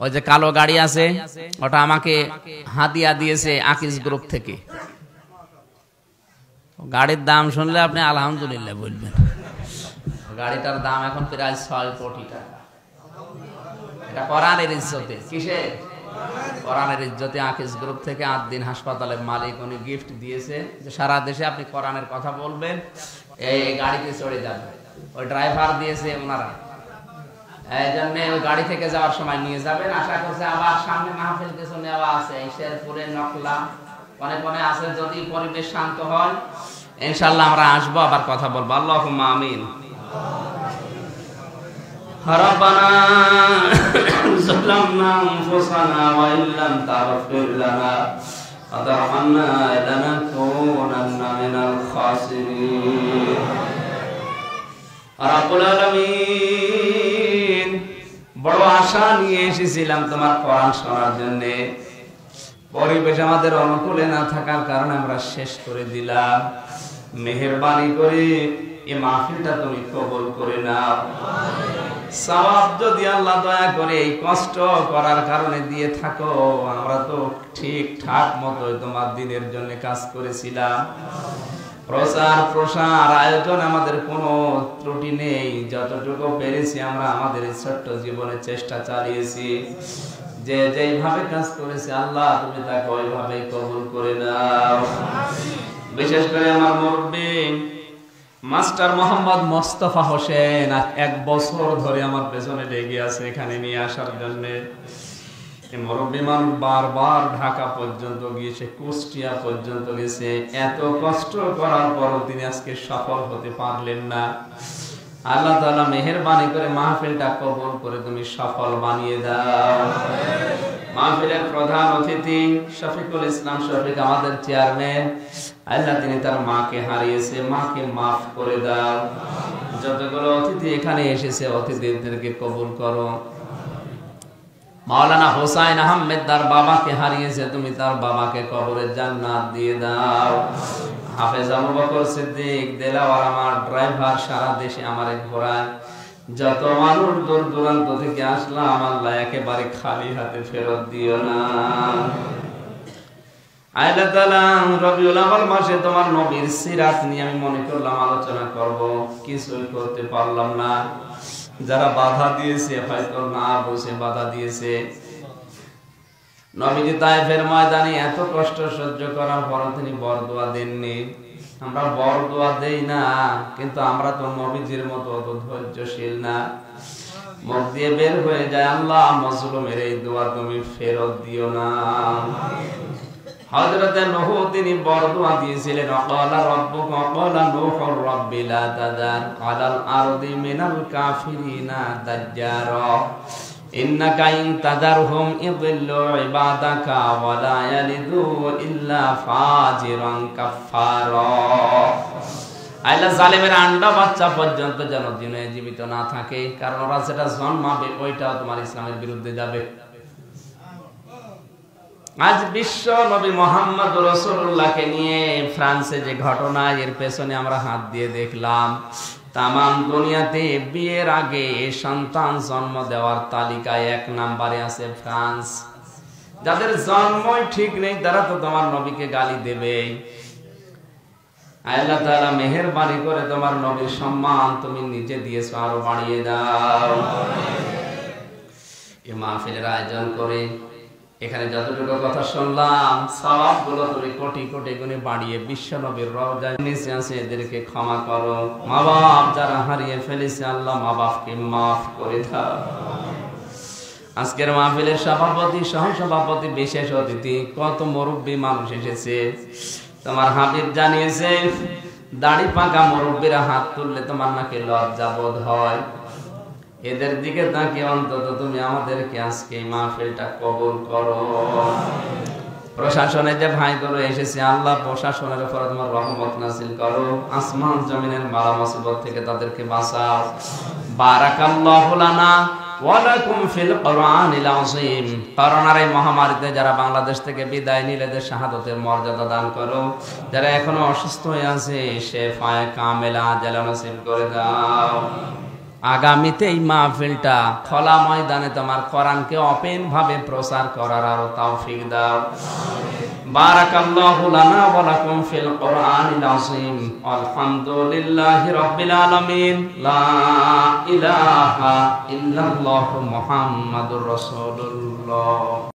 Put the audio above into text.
ওই যে কালো গাড়ি আছে ওটা আমাকে হাদিয়া দিয়েছে আকিজ গ্রুপ থেকে। গাড়ির দাম শুনলে আপনি আলহামদুলিল্লাহ বলবেন। গাড়িটার দাম এখন প্রায় 6 কোটি টাকা। এটা কোরআনের ইজ্জতে, কিসে? কোরআনের ইজ্জতে আকিজ গ্রুপ থেকে 8 দিন হাসপাতালের মালিক উনি গিফট দিয়েছে যে সারা দেশে আপনি কোরআনের কথা বলবেন, এই গাড়িতে চড়ে যাবেন। ওই ড্রাইভার দিয়েছে ওনারা, এই জন্য ওই গাড়ি থেকে যাওয়ার সময় নিয়ে যাবেন। আশা করছে আবার সামনে মাহফিল কিছু নেওয়া আছে, শেরপুরে, নকলা, কোনে কোনে আছে। যদি পরিবেশ শান্ত হয় ইনশাআল্লাহ আমরা আসবো, আবার কথা বলবো। আল্লাহুম্মা আমিন। রব্বানা যালামনা আনফুসানা ওয়া ইল্লাম তাগফির লানা ওয়া তারহামনা লানাকুনান্না মিনাল খাসিরিন। রব্বুল আলামিন, বড় আশা নিয়ে এসেছিলাম তোমার কোরআন শোনার জন্য। পরিবেশ আমাদের অনুকূলে না থাকার কারণে আমরা শেষ করে দিলাম। মেহেরবানি করে এই মাহফিলটা তুমি কবুল করে নাও। সওয়াব যদি আল্লাহ দয়া করে এই কষ্ট করার কারণে দিয়ে থাকো, আমরা তো ঠিকঠাক মতো তোমার দিনের জন্য কাজ করেছিলাম। প্রচার প্রসার আয়োজন আমাদের কোনো ত্রুটি নেই। যতটুকু পেরেছি আমরা আমাদের এই ছোট্ট জীবনে চেষ্টা চালিয়েছি। যে যেইভাবে কাজ করেছে আল্লাহ তুমি তাকে ওইভাবেই কবুল করে নাও। বিশেষ করে আমার মুরব্বি মাস্টার মোহাম্মদ মোস্তফা হোসেন 1 বছর ধরে আমার পেছনে লেগে আছে এখানে নিয়ে আসার জন্য। মুরব্বি মানুষ বারবার ঢাকা পর্যন্ত গিয়েছে, কুষ্টিয়া পর্যন্ত গেছে। এত কষ্ট করার পরও তিনি আজকে সফল হতে পারলেন না। আল্লাহ তাআলা মেহেরবানি করে মাহফিলটা কবুল করে তুমি সফল বানিয়ে দাও। মাহফিলের প্রধান অতিথি শফিকুল ইসলাম শফিক, আমাদের চেয়ারম্যান, আল্লাহ তিনি তার মাকে হারিয়েছে, মাকে মাফ করে দাও। যতগুলো অতিথি এখানে এসেছে অতিথিদেরকে কবুল করো। মাওলানা হোসাইন আহমেদ তার বাবাকে হারিয়েছে, তুমি তার বাবাকে কবরে জান্নাত দিয়ে দাও। হাফেজ আবু বকর সিদ্দিক দেলাওয়ার আমার ড্রাইভার, সারা দেশে আমারে ঘোরায়। যত মানুষ দূর দূরান্ত থেকে আসলাম আল্লাহ একেবারে খালি হাতে ফেরত দিও না। আল্লাহ তাআলা রবিউল আউয়াল মাসে তোমার নবীর সিরাত নিয়ে আমি মনে করলাম আলোচনা করব, কিছুই করতে পারলাম না। যারা বাধা দিয়েছে হয়তো না বুঝে বাধা দিয়েছে। নবীজি তায়েফের ময়দানে এত কষ্ট সহ্য করার পর তিনি বরদোয়া দেননি। আমরা বরদোয়া দেই না, কিন্তু আমরা তো নবীজির মতো অত ধৈর্যশীল না। মুখ দিয়ে বের হয়ে যায় আল্লাহ মাজলুমের এই দোয়া তুমি ফেরত দিও না। হযরত নূহ তিনি বরদোয়া দিয়েছিলেন, ক্বালা রাব্বুকা ক্বালা নূহুর রাব্বি লা তাযার আলাল আরদি মিনাল কাফিরিনা দাজ্জারা ইন্নাকা ইন তাযারহুম ইযিল্লু ইবাদাকা ওয়া লা ইয়ালিদু ইল্লা ফাজিরান কাফফারা। আল্লাহ জালেমের আন্ডা বাচ্চা পর্যন্ত যেন জীবিত না থাকে, কারণ ওরা যেটা জন্মাবে ওইটাও তোমার ইসলামের বিরুদ্ধে যাবে। আজ বিশ্ব নবী মুহাম্মদ রাসূলুল্লাহকে নিয়ে ফ্রান্সে যে ঘটনা, এর পেছনে আমরা হাত দিয়ে দেখলাম তাম দুনিয়াতে বিয়ের আগে সন্তান জন্ম দেওয়ার তালিকায় 1 নম্বরে আছে ফ্রান্স। যাদের জন্মই ঠিক নেই তারা তো তোমার নবীকে গালি দেবে। আল্লাহ তাআলা মেহেরবানি করে তোমার নবীর সম্মান তুমি নিজে দিয়েছো, আরো বাড়িয়ে দাও। এই মাহফিলের আয়োজন করে এখানে যতটুকু কথা শুনলাম সওয়াবগুলো তুমি কোটি কোটি গুণে বাড়িয়ে বিশ্ব নবীর রওজায় নিচে আছে এদেরকে ক্ষমা করো। মা বাপ যারা হারিয়ে ফেলেছে আল্লাহ মা বাপকে মাফ করে দাও। আজকের মাহফিলের সভাপতি, সহ সভাপতি, বিশেষ অতিথি, কত মুরব্বী মানুষ এসেছে। তোমার হাবিব জানিয়েছে দাড়ি পাকা মুরব্বীরা হাত তুললে তোমার নাকি লজ্জা বোধ হয়। এদের দিকে তাকিয়ে অন্তত তুমি আমাদেরকে আজকে এই মাহফিলটা কবুল করো। প্রশাসনের যে ভাইগুলো এসেছে আল্লাহ প্রশাসনের উপর তোমার রহমত নাযিল করো। আসমান জমিনের বালা মুসিবত থেকে তাদেরকে বাঁচাও। বারাকাল্লাহু লানা ওয়া লাকুম ফিল কুরআনিল আযীম। করোনার এই মহামারীতে যারা বাংলাদেশ থেকে বিদায় নিলে এদের শাহাদাতের মর্যাদা দান করো। যারা এখনো অসুস্থ হয়ে আছে শেফায়ে কামেলা আজলা নসিব করে দাও। আগামীতে এই মাহফিলটা খোলা ময়দানে তোমার কোরআনকে ওপেন ভাবে প্রচার করার আরো তৌফিক দাও। বারাকাল্লাহু লানা ওয়া লাকুম ফিল কোরআনিল আযীম। আলহামদুলিল্লাহি রাব্বিল আলামিন। লা ইলাহা ইল্লাল্লাহু মুহাম্মাদুর রাসূলুল্লাহ।